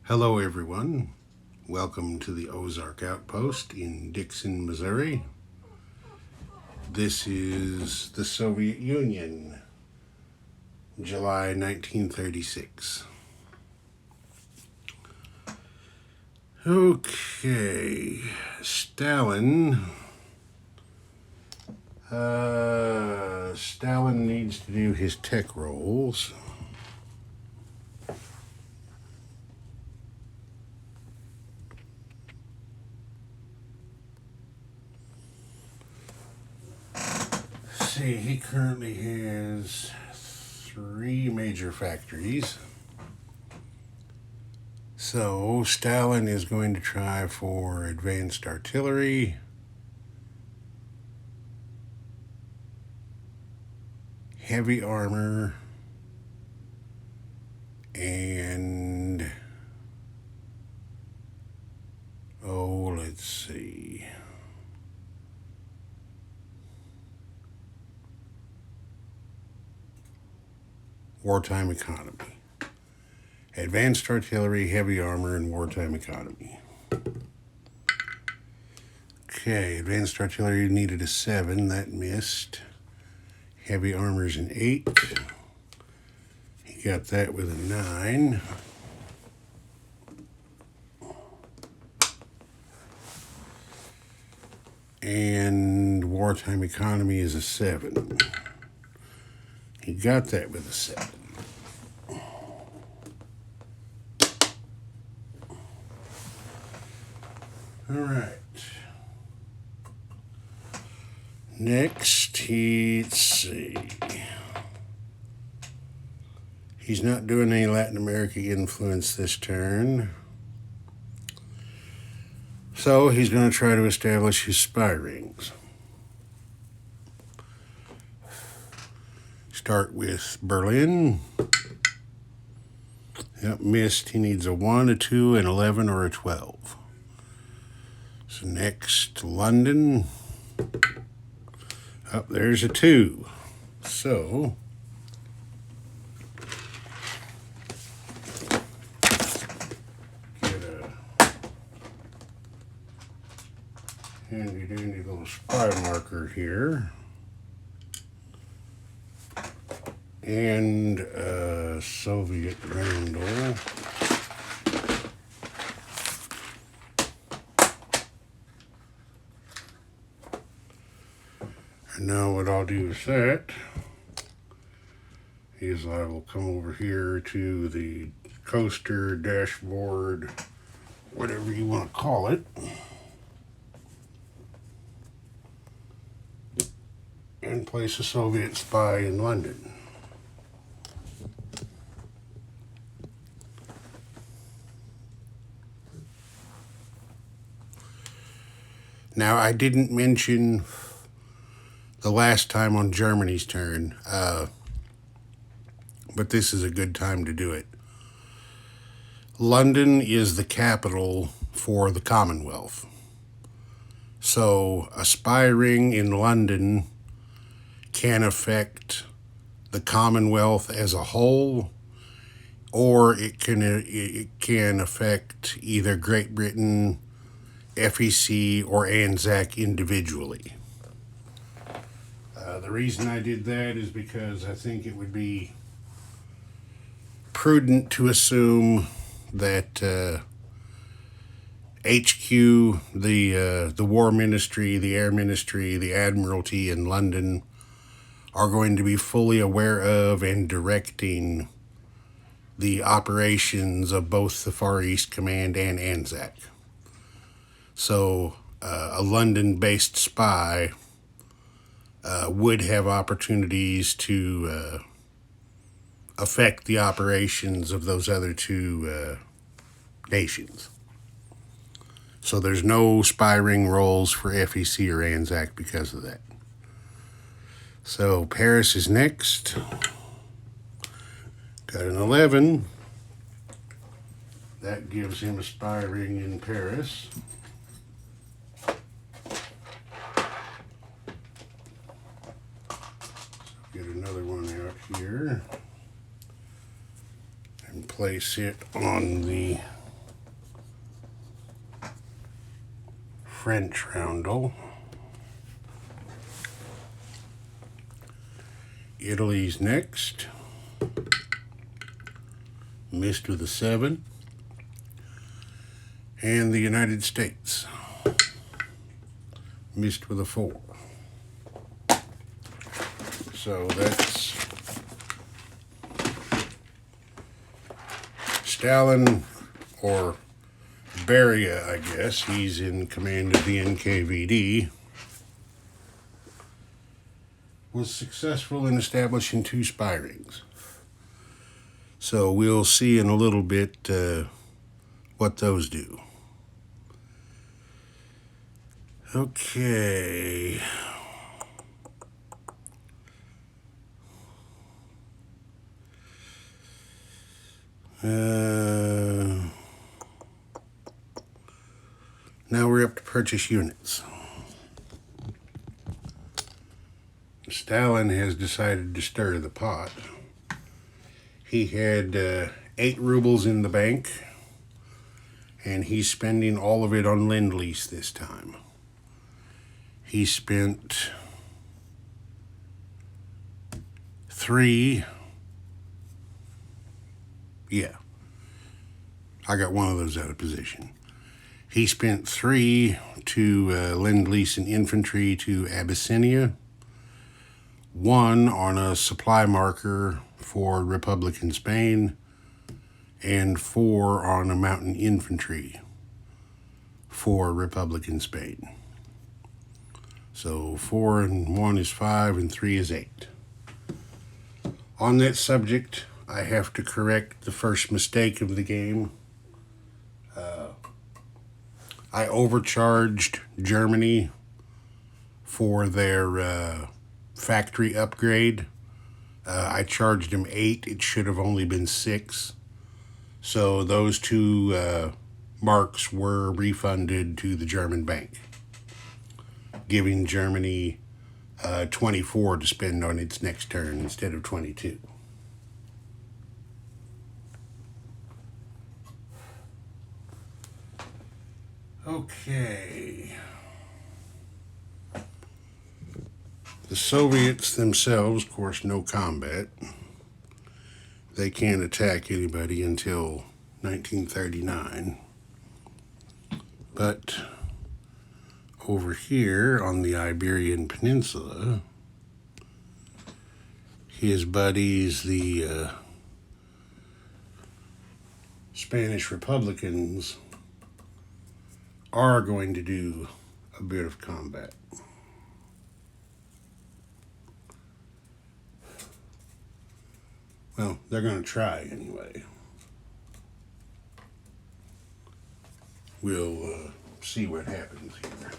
Hello everyone, welcome to the Ozark Outpost in Dixon, Missouri. This is the Soviet Union, July 1936. Okay, Stalin needs to do his tech rolls. See, he currently has 3 major factories. So Stalin is going to try for advanced artillery, heavy armor, and let's see. Wartime economy. Advanced artillery, heavy armor, and wartime economy. Okay, advanced artillery needed a 7. That missed. Heavy armor's an 8. He got that with a 9. And wartime economy is a 7. He got that with a 7. All right. Next, let's see. He's not doing any Latin American influence this turn. So he's going to try to establish his spy rings. Start with Berlin. Yep, missed. He needs a 1, a 2, an 11, or a 12. So next, London. Oh, there's a 2. So get a handy dandy little spy marker here. And a Soviet roundel. And now what I'll do with that is I will come over here to the coaster, dashboard, whatever you want to call it, and place a Soviet spy in London. Now, I didn't mention the last time on Germany's turn, but this is a good time to do it. London is the capital for the Commonwealth. So a spy ring in London can affect the Commonwealth as a whole, or it can affect either Great Britain, FEC, or ANZAC individually. The reason I did that is because I think it would be prudent to assume that HQ, the War Ministry, the Air Ministry, the Admiralty in London are going to be fully aware of and directing the operations of both the Far East Command and ANZAC. So a London-based spy would have opportunities to affect the operations of those other 2 nations. So there's no spy ring rolls for FEC or ANZAC because of that. So Paris is next. Got an 11. That gives him a spy ring in Paris. Get another one out here and place it on the French roundel. Italy's next. Missed with a 7. And the United States. Missed with a 4. So that's Stalin, or Beria, I guess. He's in command of the NKVD. Was successful in establishing 2 spy rings. So we'll see in a little bit what those do. Okay. Now we're up to purchase units. Stalin has decided to stir the pot. He had 8 rubles in the bank, and he's spending all of it on Lend-Lease this time. He spent 3. Yeah, I got one of those out of position. He spent 3 to Lend-Lease and infantry to Abyssinia, 1 on a supply marker for Republican Spain, and 4 on a mountain infantry for Republican Spain. So 4 and 1 is 5 and 3 is 8. On that subject, I have to correct the first mistake of the game. I overcharged Germany for their factory upgrade. I charged them 8. It should have only been 6. So those 2 marks were refunded to the German bank, giving Germany 24 to spend on its next turn instead of 22. Okay. The Soviets themselves, of course, no combat. They can't attack anybody until 1939. But over here on the Iberian Peninsula, his buddies, the Spanish Republicans, are going to do a bit of combat. Well, they're going to try anyway. We'll see what happens here.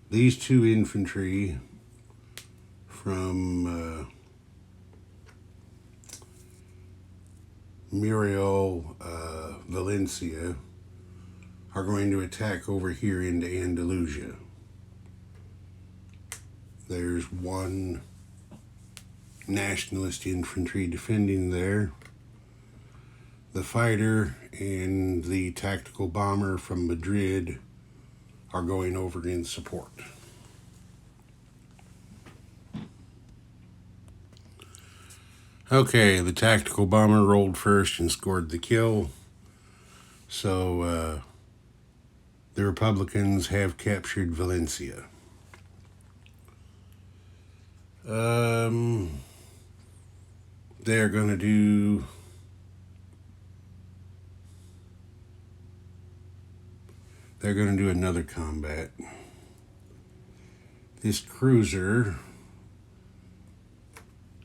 These 2 infantry from Muriel, Valencia, are going to attack over here into Andalusia. There's 1 nationalist infantry defending there. The fighter and the tactical bomber from Madrid are going over in support. Okay, the tactical bomber rolled first and scored the kill. So the Republicans have captured Valencia. They're going to do another combat. This cruiser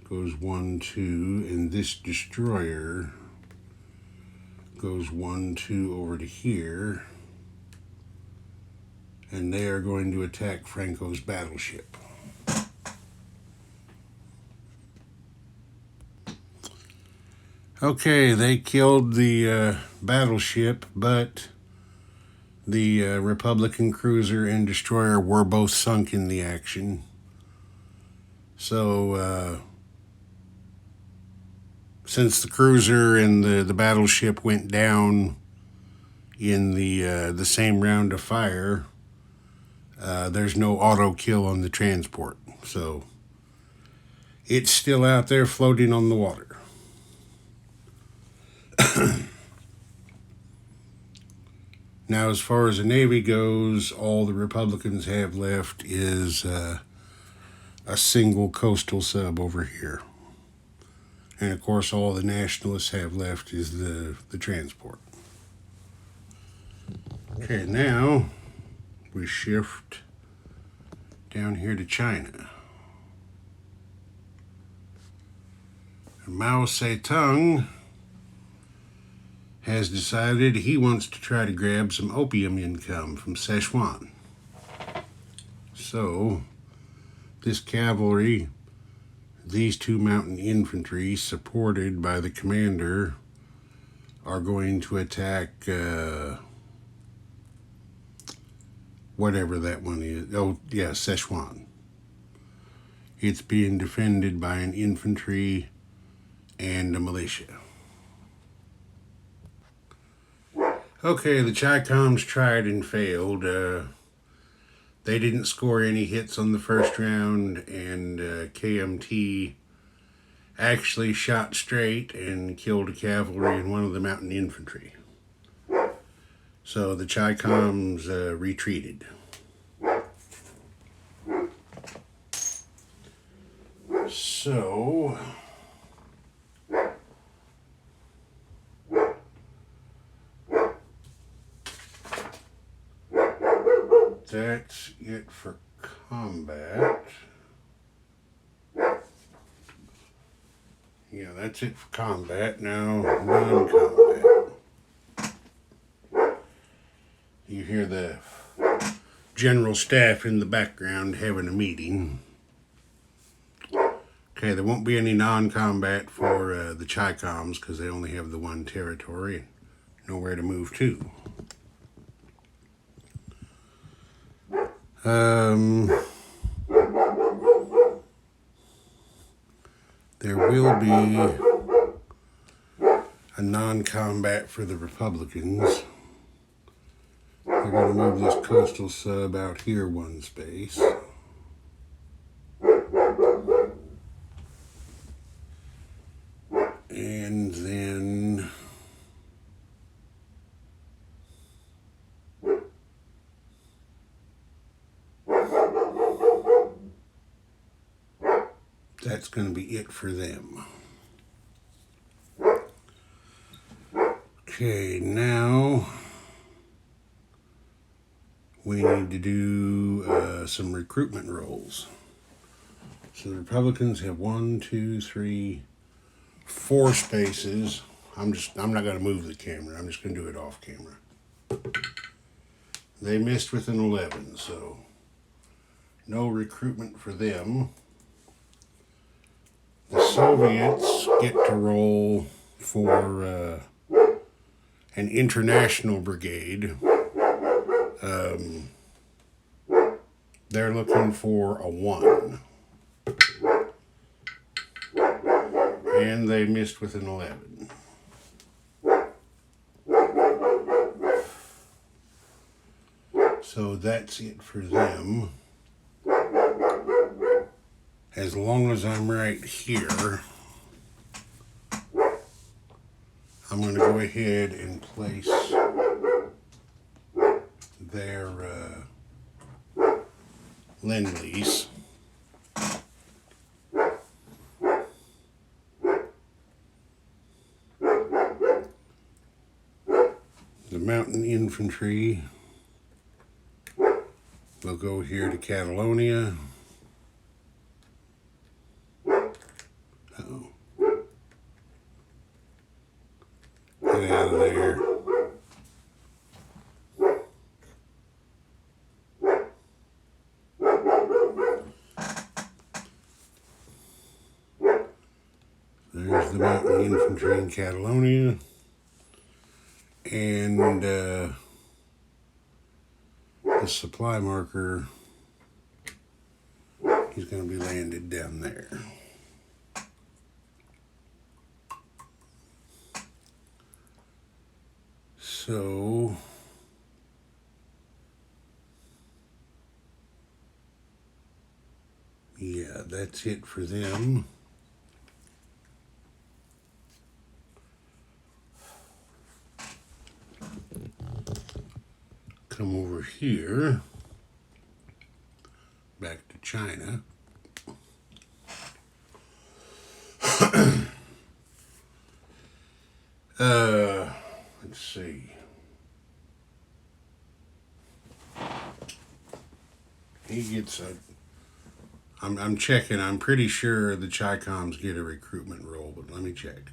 goes 1, 2, and this destroyer goes 1, 2 over to here, and they are going to attack Franco's battleship. Okay, they killed the battleship, but the Republican cruiser and destroyer were both sunk in the action. So since the cruiser and the battleship went down in the same round of fire, there's no auto kill on the transport, so it's still out there floating on the water. Now, as far as the Navy goes, all the Republicans have left is a single coastal sub over here. And of course, all the Nationalists have left is the transport. Okay, now we shift down here to China. And Mao Zedong has decided he wants to try to grab some opium income from Sichuan. So, this cavalry, these two mountain infantry, supported by the commander, are going to attack whatever that one is. Oh, yeah, Sichuan. It's being defended by an infantry and a militia. Okay, the Chi-Coms tried and failed. They didn't score any hits on the first round, and KMT actually shot straight and killed a cavalry and one of the mountain infantry. So the Chi-Coms retreated. So that's it for combat. Yeah, that's it for combat. Now, non-combat. You hear the general staff in the background having a meeting. Okay, there won't be any non-combat for the Chi-Coms because they only have the one territory and nowhere to move to. There will be a non-combat for the Republicans. They're going to move this coastal sub out here one space. And then that's going to be it for them. Okay, now we need to do some recruitment rolls. So the Republicans have 1, 2, 3, 4 spaces. I'm not going to move the camera. I'm just going to do it off camera. They missed with an 11, so no recruitment for them. The Soviets get to roll for an international brigade. They're looking for a 1. And they missed with an 11. So that's it for them. As long as I'm right here, I'm going to go ahead and place their Lend-Lease. The mountain infantry will go here to Catalonia. Uh-oh. Get out of there. There's the mountain infantry in Catalonia. And the supply marker is going to be landed down there. So yeah, that's it for them. Come over here, back to China. Let's see. He gets a. I'm checking. I'm pretty sure the Chi-Coms get a recruitment role, but let me check.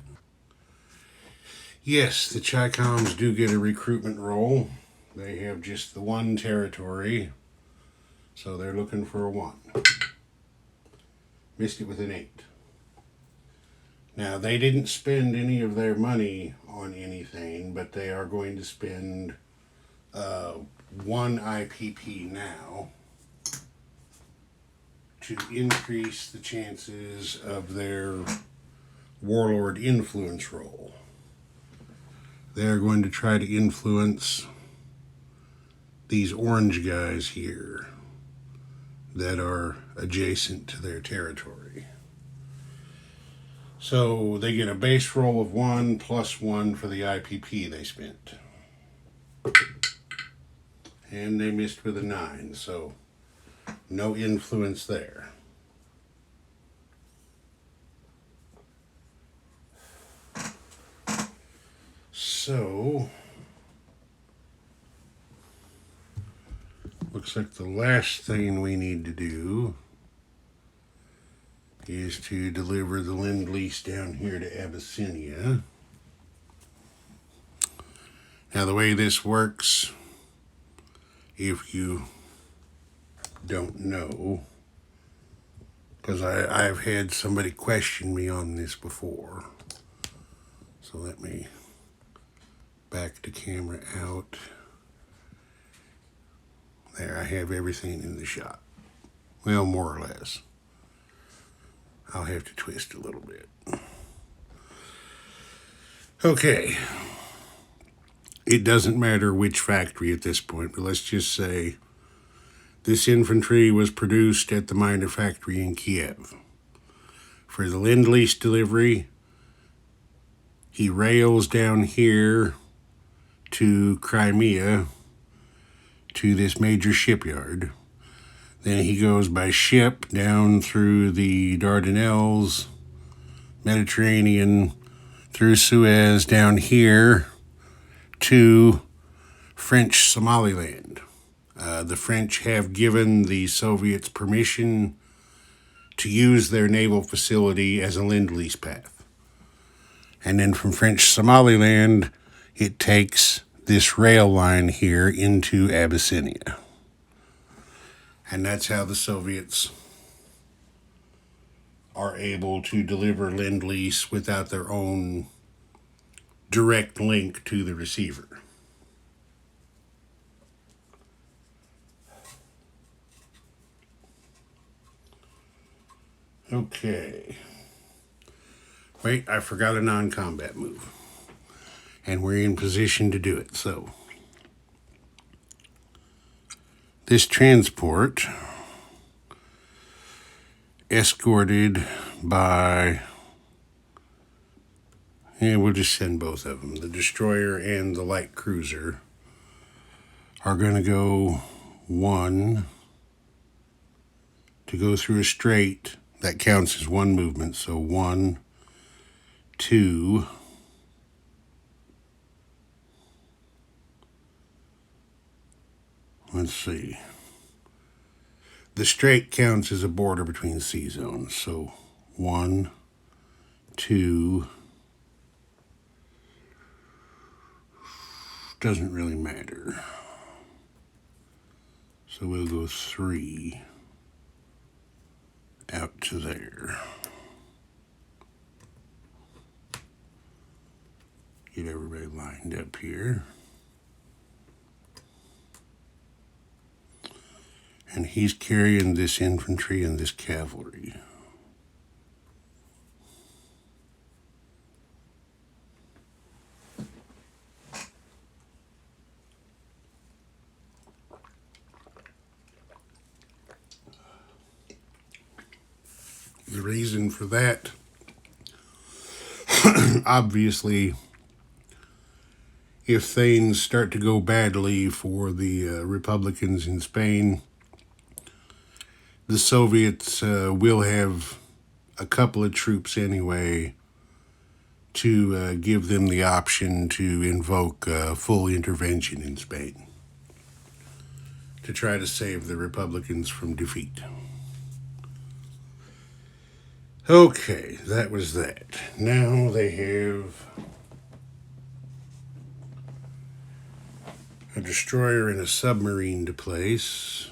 Yes, the Chi-Coms do get a recruitment role. They have just the one territory, so they're looking for a 1. Missed it with an 8. Now, they didn't spend any of their money on anything, but they are going to spend 1 IPP now to increase the chances of their warlord influence role. They're going to try to influence these orange guys here that are adjacent to their territory. So they get a base roll of 1 plus 1 for the IPP they spent. And they missed with a 9, so no influence there. So looks like the last thing we need to do is to deliver the Lend-Lease down here to Abyssinia. Now the way this works, if you don't know, because I've had somebody question me on this before, so let me back the camera out. There, I have everything in the shot. Well, more or less. I'll have to twist a little bit. Okay. It doesn't matter which factory at this point, but let's just say this infantry was produced at the minor factory in Kiev. For the Lend-Lease delivery, he rails down here to Crimea to this major shipyard. Then he goes by ship down through the Dardanelles, Mediterranean, through Suez, down here to French Somaliland. The French have given the Soviets permission to use their naval facility as a Lend-Lease path. And then from French Somaliland, it takes this rail line here into Abyssinia. And that's how the Soviets are able to deliver Lend-Lease without their own direct link to the receiver. Okay. Wait, I forgot a non-combat move. And we're in position to do it, so. This transport, escorted by, we'll just send both of them. The destroyer and the light cruiser are going to go 1 to go through a strait. That counts as 1 movement, so 1, 2, let's see. The strait counts as a border between sea zones, so 1, 2, doesn't really matter. So we'll go 3 out to there. Get everybody lined up here. And he's carrying this infantry and this cavalry. The reason for that, obviously, if things start to go badly for the Republicans in Spain, the Soviets will have a couple of troops anyway to give them the option to invoke full intervention in Spain to try to save the Republicans from defeat. Okay, that was that. Now they have a destroyer and a submarine to place.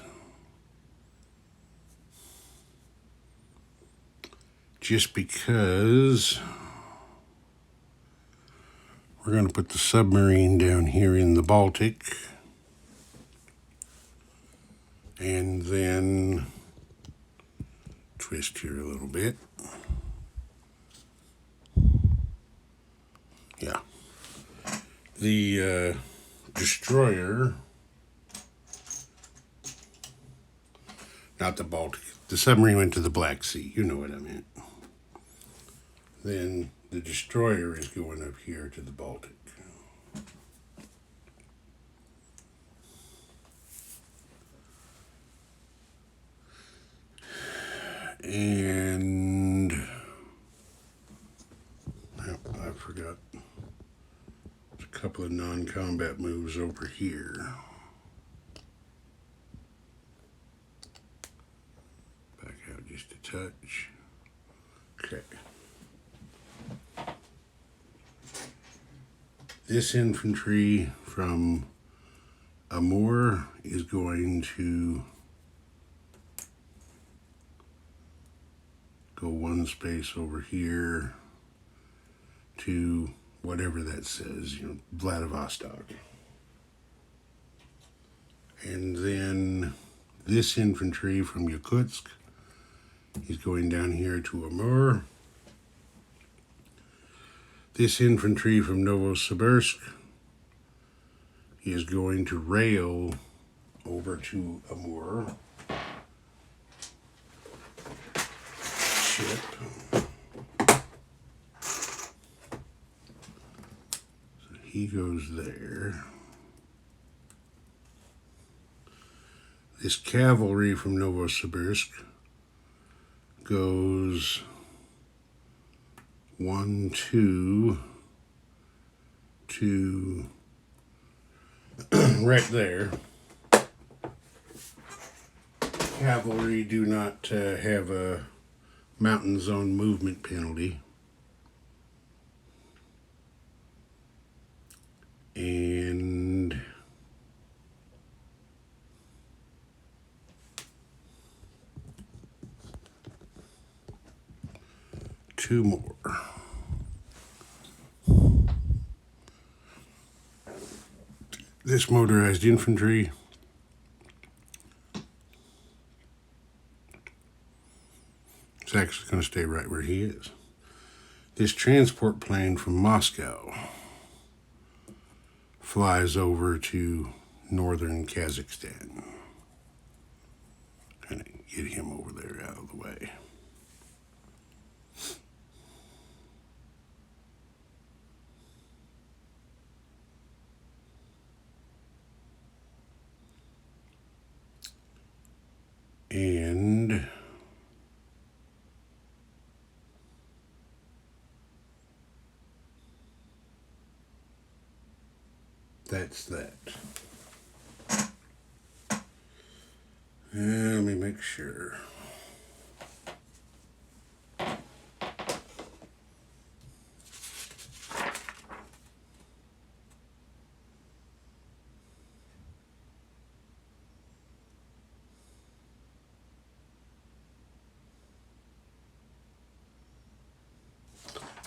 Just because we're going to put the submarine down here in the Baltic, and then twist here a little bit. Yeah. The destroyer, not the Baltic, the submarine went to the Black Sea, you know what I meant. Then the destroyer is going up here to the Baltic. And I forgot. There's a couple of non-combat moves over here. Back out just a touch. Okay. This infantry from Ussr is going to go one space over here to whatever that says, Vladivostok. And then this infantry from Yakutsk is going down here to Amur. This infantry from Novosibirsk is going to rail over to Amur. Ship. So he goes there. This cavalry from Novosibirsk goes 1, 2 to right there. Cavalry do not have a mountain zone movement penalty. And two more. This motorized infantry is actually going to stay right where he is. This transport plane from Moscow flies over to northern Kazakhstan. Kind of get him over there out of the way. And that's that. Let me make sure.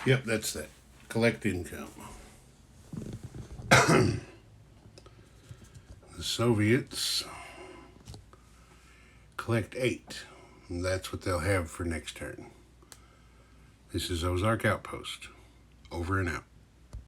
Yep, that's that. Collect income. The Soviets collect 8. And that's what they'll have for next turn. This is Ozark Outpost. Over and out.